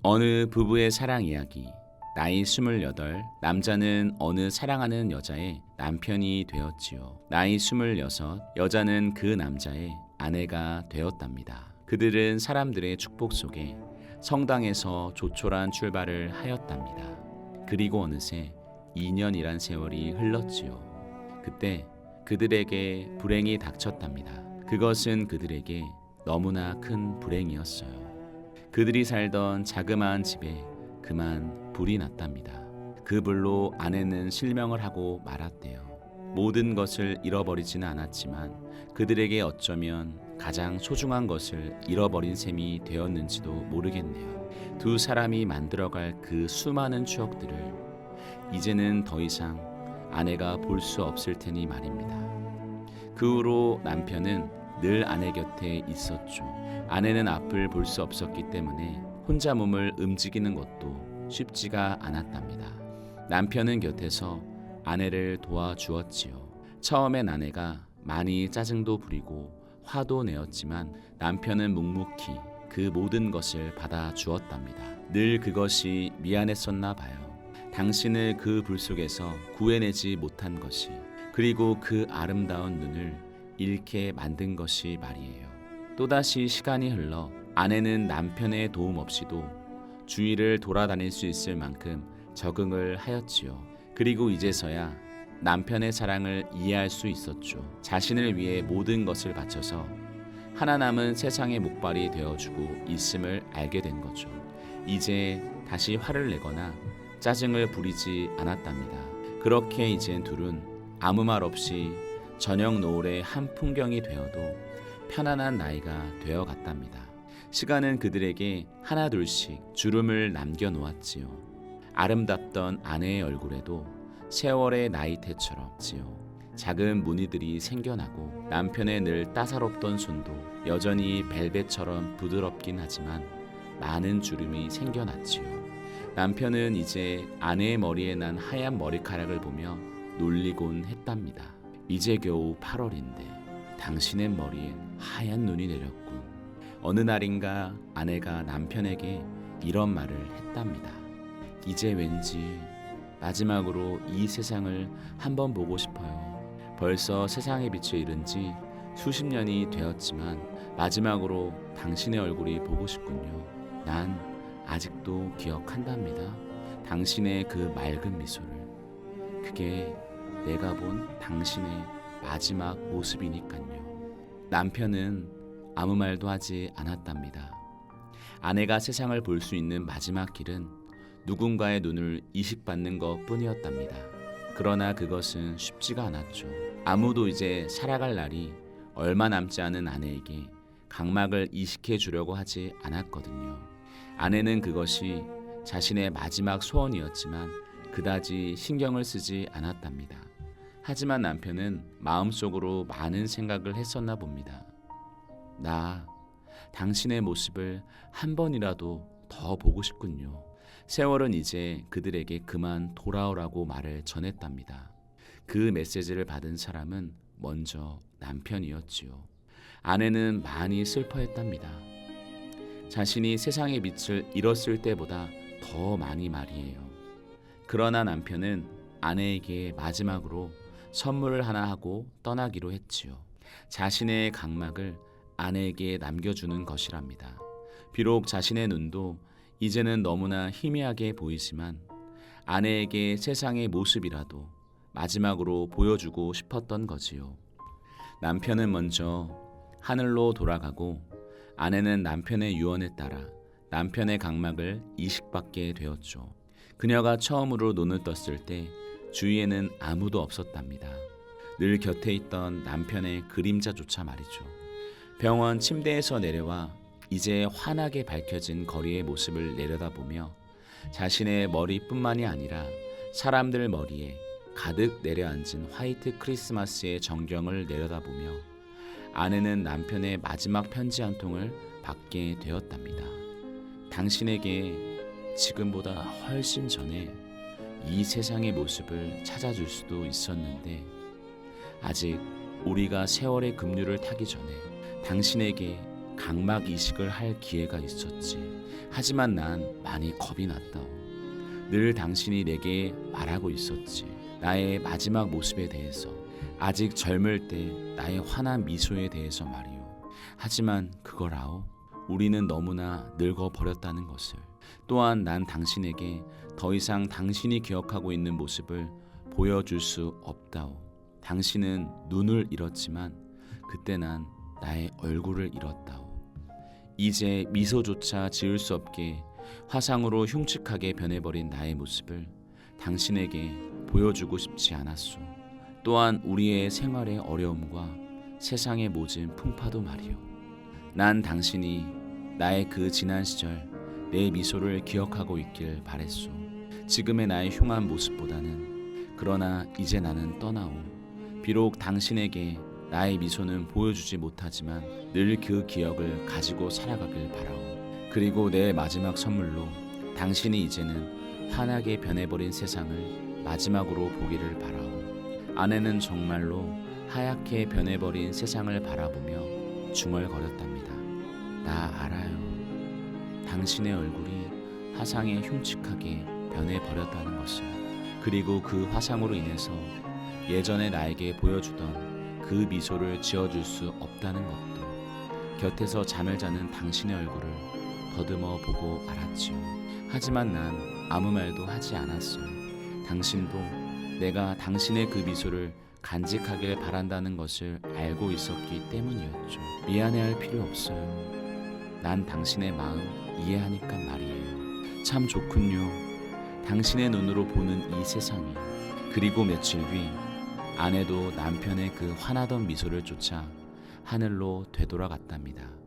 어느 부부의 사랑 이야기. 나이 28, 남자는 어느 사랑하는 여자의 남편이 되었지요. 나이 26, 여자는 그 남자의 아내가 되었답니다. 그들은 사람들의 축복 속에 성당에서 조촐한 출발을 하였답니다. 그리고 어느새 2년이란 세월이 흘렀지요. 그때 그들에게 불행이 닥쳤답니다. 그것은 그들에게 너무나 큰 불행이었어요. 그들이 살던 자그마한 집에 그만 불이 났답니다. 그 불로 아내는 실명을 하고 말았대요. 모든 것을 잃어버리지는 않았지만 그들에게 어쩌면 가장 소중한 것을 잃어버린 셈이 되었는지도 모르겠네요. 두 사람이 만들어갈 그 수많은 추억들을 이제는 더 이상 아내가 볼 수 없을 테니 말입니다. 그 후로 남편은 늘 아내 곁에 있었죠. 아내는 앞을 볼 수 없었기 때문에 혼자 몸을 움직이는 것도 쉽지가 않았답니다. 남편은 곁에서 아내를 도와주었지요. 처음엔 아내가 많이 짜증도 부리고 화도 내었지만 남편은 묵묵히 그 모든 것을 받아주었답니다. 늘 그것이 미안했었나 봐요. 당신을 그 불 속에서 구해내지 못한 것이, 그리고 그 아름다운 눈을 잃게 만든 것이 말이에요. 또다시 시간이 흘러 아내는 남편의 도움 없이도 주위를 돌아다닐 수 있을 만큼 적응을 하였지요. 그리고 이제서야 남편의 사랑을 이해할 수 있었죠. 자신을 위해 모든 것을 바쳐서 하나 남은 세상의 목발이 되어주고 있음을 알게 된 거죠. 이제 다시 화를 내거나 짜증을 부리지 않았답니다. 그렇게 이젠 둘은 아무 말 없이 저녁 노을의 한 풍경이 되어도 편안한 나이가 되어갔답니다. 시간은 그들에게 하나둘씩 주름을 남겨놓았지요. 아름답던 아내의 얼굴에도 세월의 나이테처럼지요. 작은 무늬들이 생겨나고 남편의 늘 따사롭던 손도 여전히 벨벳처럼 부드럽긴 하지만 많은 주름이 생겨났지요. 남편은 이제 아내의 머리에 난 하얀 머리카락을 보며 놀리곤 했답니다. 이제 겨우 8월인데 당신의 머리엔 하얀 눈이 내렸군. 어느 날인가 아내가 남편에게 이런 말을 했답니다. 이제 왠지 마지막으로 이 세상을 한번 보고 싶어요. 벌써 세상의 빛을 잃은 지 수십 년이 되었지만 마지막으로 당신의 얼굴이 보고 싶군요. 난 아직도 기억한답니다. 당신의 그 맑은 미소를. 그게 내가 본 당신의 마지막 모습이니까요. 남편은 아무 말도 하지 않았답니다. 아내가 세상을 볼 수 있는 마지막 길은 누군가의 눈을 이식받는 것 뿐이었답니다. 그러나 그것은 쉽지가 않았죠. 아무도 이제 살아갈 날이 얼마 남지 않은 아내에게 각막을 이식해 주려고 하지 않았거든요. 아내는 그것이 자신의 마지막 소원이었지만 그다지 신경을 쓰지 않았답니다. 하지만 남편은 마음속으로 많은 생각을 했었나 봅니다. 나 당신의 모습을 한 번이라도 더 보고 싶군요. 세월은 이제 그들에게 그만 돌아오라고 말을 전했답니다. 그 메시지를 받은 사람은 먼저 남편이었지요. 아내는 많이 슬퍼했답니다. 자신이 세상의 빛을 잃었을 때보다 더 많이 말이에요. 그러나 남편은 아내에게 마지막으로 선물을 하나 하고 떠나기로 했지요. 자신의 각막을 아내에게 남겨주는 것이랍니다. 비록 자신의 눈도 이제는 너무나 희미하게 보이지만 아내에게 세상의 모습이라도 마지막으로 보여주고 싶었던 거지요. 남편은 먼저 하늘로 돌아가고 아내는 남편의 유언에 따라 남편의 각막을 이식받게 되었죠. 그녀가 처음으로 눈을 떴을 때 주위에는 아무도 없었답니다. 늘 곁에 있던 남편의 그림자조차 말이죠. 병원 침대에서 내려와 이제 환하게 밝혀진 거리의 모습을 내려다보며 자신의 머리뿐만이 아니라 사람들 머리에 가득 내려앉은 화이트 크리스마스의 정경을 내려다보며 아내는 남편의 마지막 편지 한 통을 받게 되었답니다. 당신에게 지금보다 훨씬 전에 이 세상의 모습을 찾아줄 수도 있었는데 아직 우리가 세월의 급류를 타기 전에 당신에게 각막 이식을 할 기회가 있었지. 하지만 난 많이 겁이 났다오. 늘 당신이 내게 말하고 있었지. 나의 마지막 모습에 대해서, 아직 젊을 때 나의 환한 미소에 대해서 말이오. 하지만 그걸 아오. 우리는 너무나 늙어버렸다는 것을. 또한 난 당신에게 더 이상 당신이 기억하고 있는 모습을 보여줄 수 없다오. 당신은 눈을 잃었지만 그때 난 나의 얼굴을 잃었다오. 이제 미소조차 지을 수 없게 화상으로 흉측하게 변해버린 나의 모습을 당신에게 보여주고 싶지 않았소. 또한 우리의 생활의 어려움과 세상의 모진 풍파도 말이오. 난 당신이 나의 그 지난 시절 내 미소를 기억하고 있길 바랬소. 지금의 나의 흉한 모습보다는. 그러나 이제 나는 떠나오. 비록 당신에게 나의 미소는 보여주지 못하지만 늘 그 기억을 가지고 살아가길 바라오. 그리고 내 마지막 선물로 당신이 이제는 환하게 변해버린 세상을 마지막으로 보기를 바라오. 아내는 정말로 하얗게 변해버린 세상을 바라보며 중얼거렸답니다. 나 알아요. 당신의 얼굴이 화상에 흉측하게 변해버렸다는 것을. 그리고 그 화상으로 인해서 예전에 나에게 보여주던 그 미소를 지어줄 수 없다는 것도 곁에서 잠을 자는 당신의 얼굴을 더듬어 보고 알았지요. 하지만 난 아무 말도 하지 않았어요. 당신도 내가 당신의 그 미소를 간직하길 바란다는 것을 알고 있었기 때문이었죠. 미안해할 필요 없어요. 난 당신의 마음 이해하니까 말이에요. 참 좋군요. 당신의 눈으로 보는 이 세상이. 그리고 며칠 뒤 아내도 남편의 그 환하던 미소를 쫓아 하늘로 되돌아갔답니다.